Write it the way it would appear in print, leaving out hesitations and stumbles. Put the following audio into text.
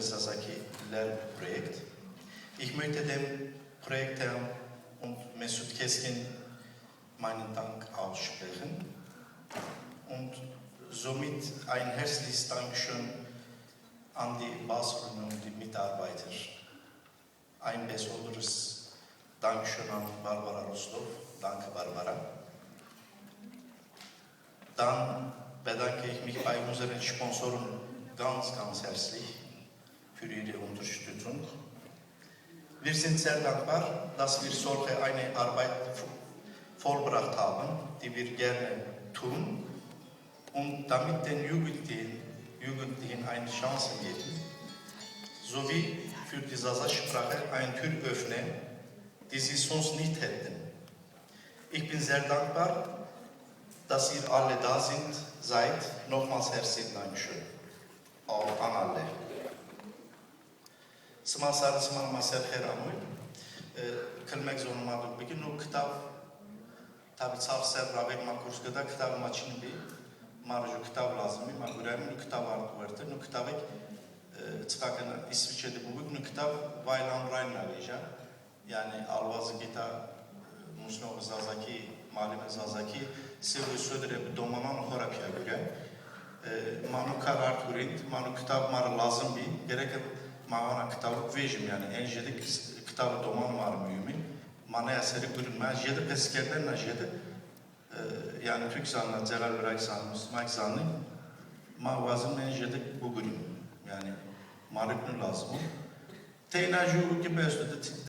Sasaki'ler Projekt. Ich möchte dem Projektherrn und Mesut Keskin meinen Dank aussprechen und somit ein herzliches Dankeschön an die Basel und die Mitarbeiter. Ein besonderes Dankeschön an Barbara Roslov. Danke, Barbara. Dann bedanke ich mich bei unseren Sponsoren ganz herzlich für ihre Unterstützung. Wir sind sehr dankbar, dass wir solche eine Arbeit vollbracht haben, die wir gerne tun und damit den Jugendlichen eine Chance geben, sowie für die Sasa-Sprache eine Tür öffnen, die sie sonst nicht hätten. Ich bin sehr dankbar, dass ihr alle da seid. Nochmals herzlichen Dankeschön. Auch an alle. Smal sarı smal maser heramuy. Kılmek zorunmadık. Bugün o kitap tabi savser ravek makurskada kitap maçını bir marju kitap lazım. Ma göremin kitap artı verdi. No kitabı çıkarken İsviçre'de bugün kitap Vaylan Rayna veja. Yani Alvazı Gita Musnov Zazaki, Malim Zazaki Sevgi Södre bir domanan horakya göre. Manu karar turint, manu kitap mar lazım bir. Gerek Mağana kitabı vejim yani en jedik kitabı doman var mühimi. Mana eseri görünmez. Jedi peskerden na jedi. Yani Türk zanlı, Celal Bırak zanlı, Müslüman zanlı. Ma vazım en jedik bu görün. Yani marifni lazım. Teynaju gibi üstüde